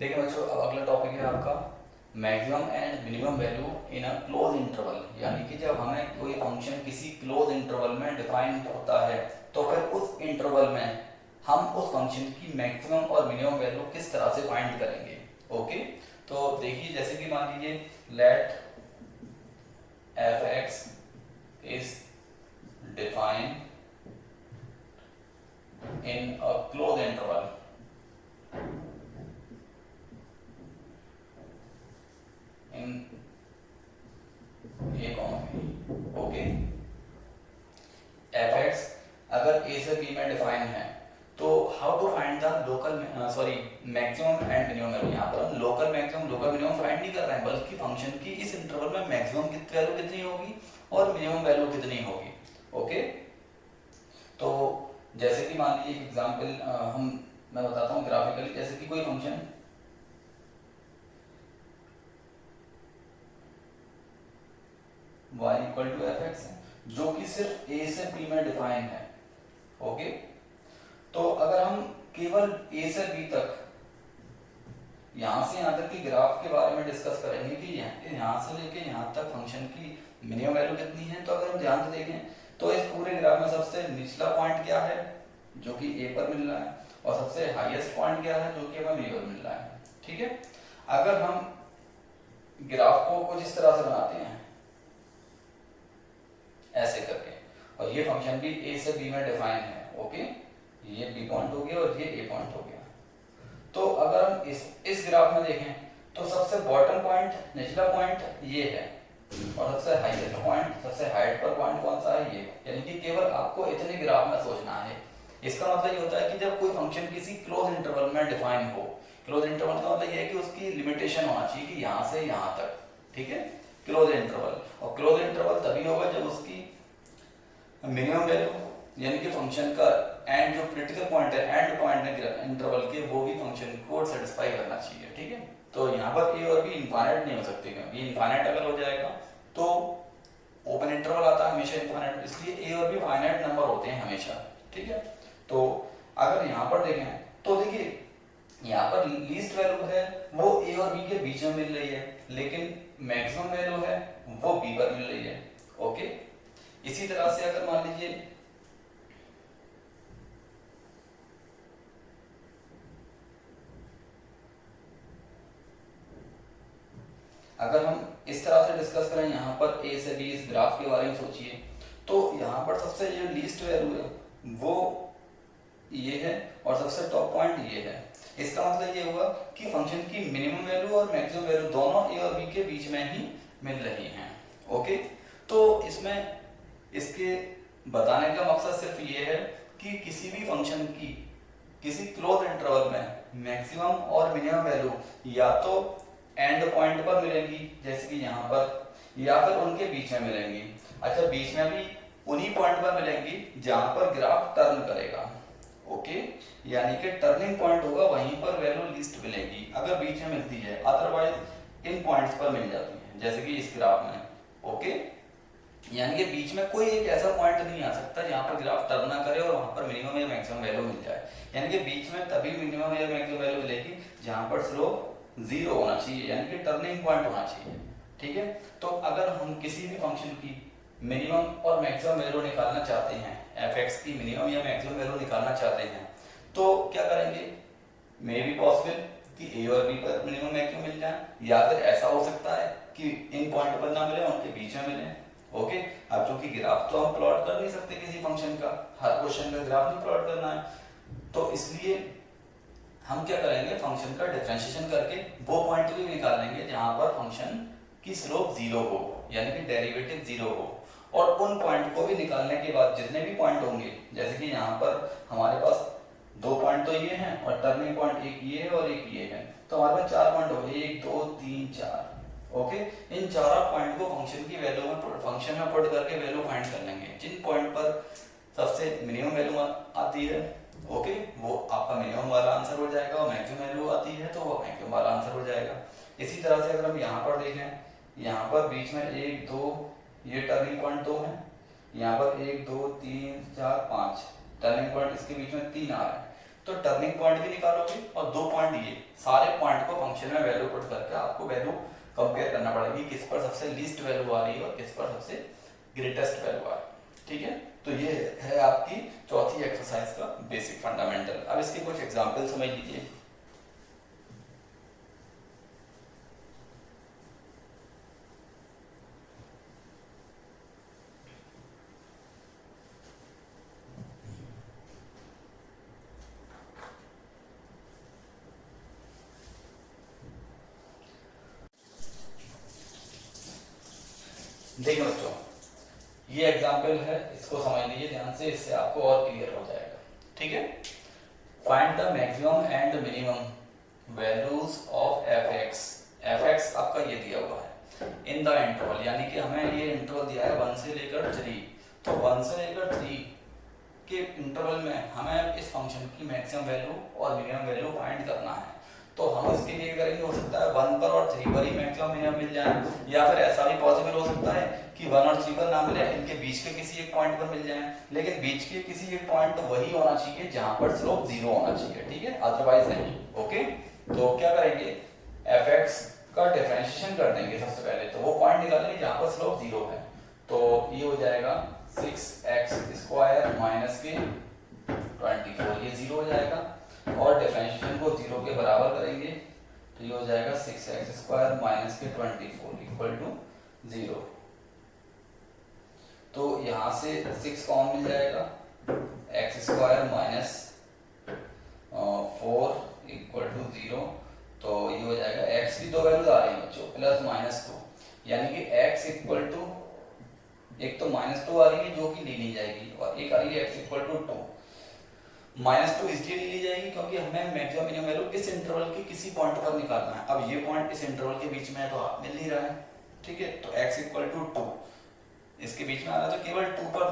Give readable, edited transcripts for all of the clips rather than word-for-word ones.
देखिए बच्चों, अब अगला टॉपिक है आपका maximum and minimum value in a close interval. यानी कि जब हमें कोई फंक्शन किसी क्लोज इंटरवल में डिफाइन होता है तो फिर उस इंटरवल में हम उस फंक्शन की मैक्सिमम और मिनिमम वैल्यू किस तरह से फाइंड करेंगे। ओके, तो देखिए जैसे कि मान लीजिए let f x is defined in a close interval in a comma b. Okay, f x अगर ए से बी में डिफाइन है तो how to find the local maximum and minimum value. यहाँ पर हम local maximum local minimum find नहीं कर रहे हैं, बल्कि फंक्शन की इस इंटरवल में मैक्सिमम वैल्यू कितनी होगी और मिनिमम वैल्यू कितनी होगी। ओके, तो जैसे कि मान लीजिए एग्जाम्पल मैं बताता हूँ ग्राफिकली। जैसे कि कोई function y equal to f x है जो कि सिर्फ a से b में डिफाइन है। ओके, तो अगर हम केवल a से b तक यहां से यहां तक की ग्राफ के बारे में डिस्कस करेंगे कि यहां से लेके यहां तक फंक्शन की मिनिमम वैल्यू कितनी है, तो अगर हम ध्यान से देखें तो इस पूरे ग्राफ में सबसे निचला पॉइंट क्या है जो कि a पर मिल रहा है, और सबसे हाईएस्ट पॉइंट क्या है जो कि हमें b पर मिल रहा है। ठीक है, अगर हम ग्राफ को कुछ इस तरह से बनाते हैं ऐसे करके, और ये फंक्शन भी a से b में डिफाइन है। ओके, ये b पॉइंट हो गया और ये a पॉइंट हो गया। तो अगर हम इस ग्राफ में देखें तो सबसे बॉटम पॉइंट निचला पॉइंट ये है, और सबसे हाईएस्ट पॉइंट सबसे हाइट पर पॉइंट कौन सा है ये। यानी कि केवल आपको इतने ग्राफ में सोचना है। इसका मतलब ये होता है कि जब कोई फंक्शन किसी क्लोज इंटरवल में डिफाइन हो, क्लोज इंटरवल का मतलब ये है कि उसकी लिमिटेशन होना चाहिए कि यहाँ से यहाँ तक। ठीक है, क्लोज इंटरवल, और क्लोज इंटरवल तभी होगा जब उसकी मिनिमम वैल्यू यानी कि फंक्शन का एंड जो क्रिटिकल पॉइंट है, एंड पॉइंट है इंटरवल के, वो भी फंक्शन को सेटिस्फाई करना चाहिए। ठीक है, तो यहाँ पर ए और बी इनफाइनाइट नहीं हो सकते, क्योंकि इनफाइनाइट अगर हो जाएगा तो ओपन इंटरवल आता है हमेशा इनफाइनाइट, इसलिए ए और बी फाइनाइट नंबर होते हैं हमेशा। ठीक है, तो अगर यहाँ पर देखें तो देखिए यहाँ पर लीस्ट वैल्यू है वो ए और बी के बीच में मिल रही है, लेकिन मैक्सिमम वैल्यू है वो बी पर मिल रही है। ओके, इसी तरह से अगर मान लीजिए अगर हम इस तरह से डिस्कस करें यहाँ पर ए से बी, इस ग्राफ के बारे में सोचिए, तो यहाँ पर सबसे जो लीस्ट वैल्यू है वो ये है और सबसे टॉप पॉइंट ये है। इसका मतलब ये होगा कि फंक्शन की मिनिमम वैल्यू और मैक्सिमम वैल्यू दोनों ए और बी के बीच में ही मिल रही हैं। ओके, तो इसमें इसके बताने का मकसद सिर्फ ये है कि किसी भी फंक्शन की किसी क्लोज इंटरवल में मैक्सिमम और मिनिमम वैल्यू या तो एंड पॉइंट पर मिलेंगी जैसे कि यहाँ पर, या फिर उनके बीच में मिलेंगी। अच्छा, बीच में भी उन्हीं पॉइंट पर मिलेंगी जहां पर ग्राफ टर्न करेगा। ओके, यानी कि टर्निंग पॉइंट होगा वहीं पर वैल्यू लिस्ट मिलेगी अगर बीच में मिलती है, अदरवाइज इन पॉइंट्स पर मिल जाती है जैसे कि इस ग्राफ में। ओके, यानी कि बीच में कोई एक ऐसा पॉइंट नहीं आ सकता जहां पर ग्राफ टर्न ना करे और वहां पर मिनिमम या मैक्सिमम वैल्यू मिल जाए। यानी कि बीच में तभी मिनिमम या मैक्सिमम वैल्यू मिलेगी जहां पर स्लोप जीरो होना चाहिए, यानी कि टर्निंग पॉइंट होना चाहिए। ठीक है, तो अगर हम किसी भी फंक्शन की मिनिमम और मैक्सिमम वैल्यू निकालना चाहते हैं, एफ एक्स की मिनिमम या मैक्सिमम वैल्यू निकालना चाहते हैं, तो क्या करेंगे, मे बी पॉसिबल कि ए और बी पर मिनिमम मैक्सिमम मिल जाए, या फिर ऐसा हो सकता है कि इन पॉइंट पर ना मिले, उनके बीच में मिले। ओके, अब चूंकि ग्राफ तो हम प्लॉट कर नहीं सकते किसी फंक्शन का, हर क्वेश्चन का ग्राफ नहीं प्लॉट करना है, तो इसलिए हम क्या करेंगे, फंक्शन का डिफरेंशिएशन करके वो पॉइंट भी निकाल लेंगे जहां पर फंक्शन की स्लोप जीरो हो, यानी कि डेरिवेटिव जीरो हो। और उन पॉइंट को भी निकालने के बाद जितने भी पॉइंट होंगे, जैसे कि यहाँ पर हमारे पास दो पॉइंट तो ये हैं और टर्निंग पॉइंट एक ये है और एक ये है, तो हमारे पास चार पॉइंट हो गए, 1 2 3 4। ओके, इन चारों पॉइंट को फंक्शन की वैल्यू में फंक्शन में पुट करके वैल्यू फाइंड कर लेंगे। जिन पॉइंट पर सबसे मिनिमम वैल्यू आती है, ओके, वो आपका मिनिमम वाला आंसर हो जाएगा, और मैक्सिमम वैल्यू आती है तो वो मैक्सिमम वाला आंसर हो जाएगा। इसी तरह से अगर हम यहाँ पर देखें, यहाँ पर बीच में 1 2 ये टर्निंग पॉइंट 2 है, यहाँ पर 1 2 3 4 5 टर्निंग पॉइंट इसके बीच में 3 आ रहा है, तो टर्निंग पॉइंट भी निकालोगे और 2 पॉइंट ये सारे पॉइंट को फंक्शन में वैल्यू पुट करके आपको वैल्यू कंपेयर करना पड़ेगी, किस पर सबसे लीस्ट वैल्यू आ रही है और किस पर सबसे ग्रेटेस्ट वैल्यू आ रही है। ठीक है, तो ये है आपकी चौथी एक्सरसाइज का बेसिक फंडामेंटल। अब इसके कुछ एग्जांपल समझ लीजिए। देखिए बच्चों, ये एग्जाम्पल है, इसको समझ लीजिए ध्यान से, इससे आपको और क्लियर हो जाएगा। ठीक है, find the maximum and minimum values of F x. F x आपका ये दिया हुआ है इन द इंटरवल, यानी कि हमें ये इंटरवल दिया है 1 से लेकर 3, तो 1 से लेकर 3 के इंटरवल में हमें इस फंक्शन की मैक्सिमम वैल्यू और मिनिमम वैल्यू फाइंड करना है। तो हम इसके लिए करेंगे, हो सकता है 1 पर और 3 पर ही मैक्सिमम मिनिमम मिल जाए, या फिर ऐसा भी पॉसिबल हो सकता है कि 1 और 3 पर ना मिले, इनके बीच के किसी एक पॉइंट पर मिल जाए, लेकिन बीच के किसी एक पॉइंट वही होना चाहिए जहां पर स्लोप 0 होना चाहिए। ठीक है, अदरवाइज नहीं। ओके, तो क्या करेंगे, एफ एक्स का डिफरेंशिएशन कर देंगे सबसे पहले, तो वो पॉइंट निकालेंगे जहां पर स्लोप 0 है। तो ये हो जाएगा 6x² माइनस के 24, ये 0 हो जाएगा, और डिफरेंशिएशन को 0 के बराबर करेंगे, तो ये हो जाएगा 6x² माइनस के 24 इक्वल टू 0। तो यहां से 6 कॉमन मिल जाएगा, x² माइनस 4 इक्वल टू 0। तो ये हो जाएगा, x की दो वैल्यूज आ रही है बच्चों, प्लस माइनस 2, यानी कि x इक्वल टू, एक तो -2 आ रही है जो कि ली नहीं जाएगी, और एक आ रही है x इक्वल टू 2। -2 इसलिए ली जाएगी क्योंकि हमें मैक्सिमम मिनिमम वैल्यू इस इंटरवल के किसी पॉइंट पर निकालना है। अब ये पॉइंट इस इंटरवल के बीच में है, तो आप मिल नहीं रहा है। ठीक है, तो x इक्वल टू 2 इसके बीच में आ रहा है, तो केवल 2 पर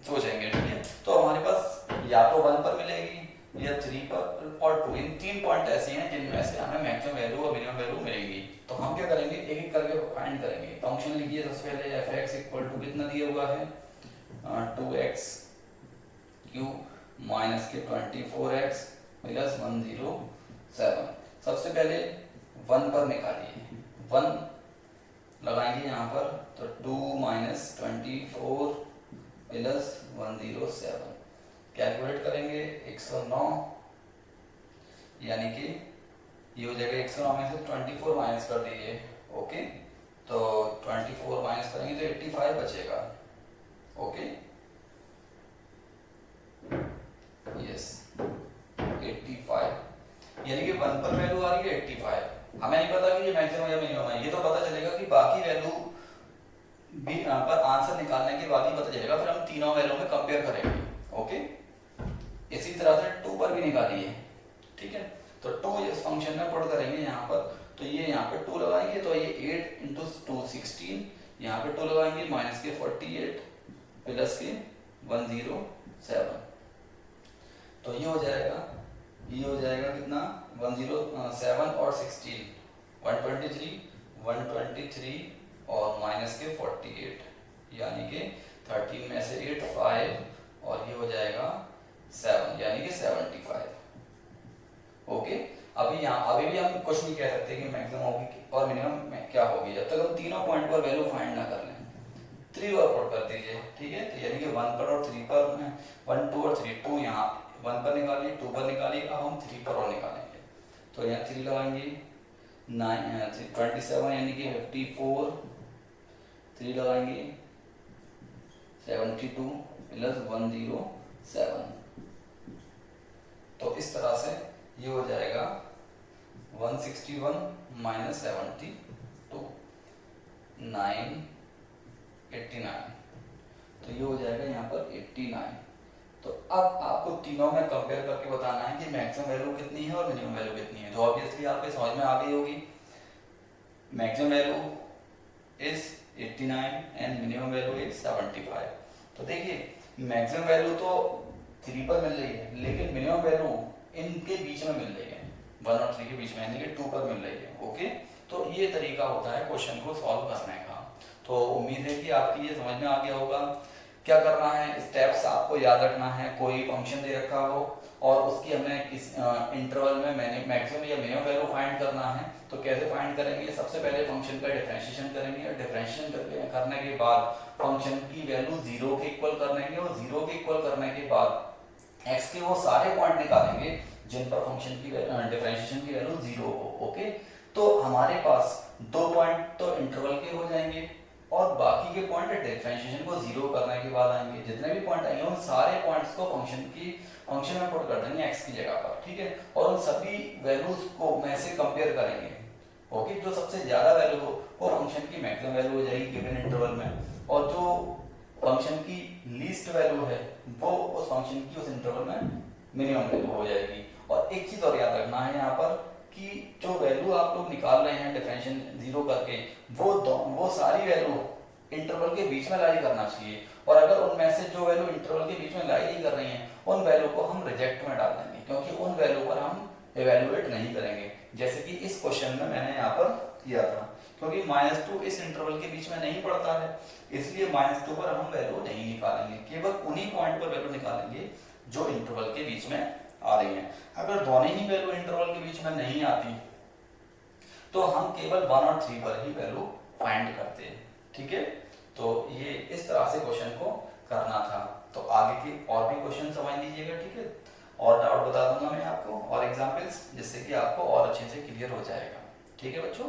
सोचेंगे। ठीक है, तो हमारे पास या तो 1 पर मिलेगी, या 3 पर, और 2, इन 3 पॉइंट ऐसे हैं जिनमें से हमें मैक्सिमम वैल्यू और मिनिमम वैल्यू मिलेगी। तो हम क्या करेंगे, एक एक करके फाइंड करेंगे। फंक्शन लिखिए सबसे पहले, एफ एक्स इक्वल टू कितना दिया हुआ है, 2x³ माइनस के 24x प्लस 107। सबसे पहले 1 पर निकालिए, 1 लगाएंगे यहाँ पर, तो 2 माइनस 24 प्लस 107 कैलकुलेट करेंगे, 109, यानी कि ये हो जाएगा 109 में से 24 माइनस कर दीजिए। ओके, तो 24 माइनस करेंगे तो 85 बचेगा। ओके, यस 85, यानी कि 1 पर वैल्यू आ रही है 85। हमें नहीं पता कि ये मैक्सिमम या मिनिमम है, ये तो पता चलेगा कि बाकी वैल्यू भी यहाँ पर आंसर निकालने के बाद ही पता चलेगा, फिर हम तीनों वैल्यू में कंपेयर करेंगे। ओके, इसी तरह से 2 पर भी निकालिए। ठीक है, तो 2 इस फंक्शन में पुट करेंगे यहाँ पर, तो ये यहाँ पे 2 लगाएंगे, तो ये 8 इंटू 2 16, यहाँ पे 2 लगाएंगे माइनस के 48 प्लस के 107, तो ये हो जाएगा, ये हो जाएगा कितना, 107 और 16 123, 123 और माइनस के 48, यानी कि 13 में से 8 5, और ये हो जाएगा 7, यानी कि 75। ओके, अभी यहाँ अभी भी हम कुछ नहीं कह सकते कि मैक्सिमम होगी और मिनिमम में क्या होगी, जब तक हम तीनों पॉइंट पर वैल्यू फाइंड ना कर लें। 3 और पुट कर दीजिए। ठीक है, तो यानी कि 1 पर और 3 पर, 1 2 और 3, 2 यहाँ 1 पर निकालिए, 2 पर निकालिए, अब हम 3 पर और निकालेंगे। तो यहाँ 3 लगाएंगे, 27 यानी कि 54, 3 लगाएंगे 72 प्लस 107, तो इस तरह से ये हो जाएगा 161 माइनस 72 989, तो ये हो जाएगा यहाँ पर 89। तो अब आपको तीनों में कंपेयर करके बताना है कि मैक्सिमम वैल्यू कितनी है और मिनिमम वैल्यू कितनी है। तो ऑब्वियसली आपके समझ में आ गई होगी, maximum value is 89 and minimum value is 75। तो देखिए मैक्सिमम वैल्यू तो 3 पर मिल रही है, लेकिन मिनिमम वैल्यू इनके बीच में मिल रही है, 1 और 3 के बीच में, यानी कि 2 पर मिल रही है। ओके, तो ये तरीका होता है क्वेश्चन को सॉल्व करने का। तो उम्मीद है कि आपकी ये समझ में आ गया होगा क्या करना है, स्टेप्स आपको याद रखना है। कोई फंक्शन दे रखा हो और उसकी हमें किस इंटरवल में मैक्सिमम या मिनिमम वैल्यू फाइंड करना है, तो कैसे फाइंड करेंगे, सबसे पहले फंक्शन का डिफरेंशिएशन करेंगे और डिफरेंशिएशन करने के बाद फंक्शन की वैल्यू 0 के इक्वल कर लेंगे और 0 के इक्वल करने के बाद x के वो सारे पॉइंट निकालेंगे जिन पर फंक्शन की डिफरेंशिएशन की वैल्यू 0 हो। ओके, तो हमारे पास 2 पॉइंट तो इंटरवल के हो जाएंगे और बाकी के पॉइंट डिफरेंशिएशन को 0 करने के बाद आएंगे। जितने भी पॉइंट आएंगे उन सारे पॉइंट्स को फंक्शन में पुट कर देंगे x की जगह पर, ठीक है, और उन सभी वैल्यूज को में से कंपेयर करेंगे। ओके, जो सबसे ज्यादा वैल्यू हो वो फंक्शन की मैक्सिमम वैल्यू हो जाएगी गिवन इंटरवल में, और जो फंक्शन की लीस्ट वैल्यू है वो उस फंक्शन की उस इंटरवल में मिनिमम वैल्यू हो जाएगी। और एक चीज और याद रखना है यहाँ पर कि जो वैल्यू आप लोग निकाल रहे हैं डिफरेंशिएशन 0 करके, वो सारी वैल्यू इंटरवल के बीच में लाई करना चाहिए, और अगर उनमें से जो वैल्यू इंटरवल के बीच में लाई नहीं कर रही हैं उन वैल्यू को हम रिजेक्ट में डाल देंगे, क्योंकि उन वैल्यू पर हम इवेल्युएट नहीं करेंगे। जैसे कि इस क्वेश्चन में मैंने यहाँ पर किया था, क्योंकि -2 इस इंटरवल के बीच में नहीं पड़ता है, इसलिए -2 पर हम वैल्यू नहीं निकालेंगे, केवल उन्हीं पॉइंट पर वैल्यू निकालेंगे जो इंटरवल के बीच में आ रही हैं। अगर दोनों ही वैल्यू इंटरवल के बीच में नहीं आती तो हम केवल 1 और 3 पर ही वैल्यू फाइंड करते हैं, ठीक है। तो ये इस तरह से क्वेश्चन को करना था। तो आगे के और भी क्वेश्चन समझ लीजिएगा, ठीक है, और डाउट बता दूंगा मैं आपको और एग्जाम्पल्स, जिससे कि आपको और अच्छे से क्लियर हो जाएगा, ठीक है बच्चों।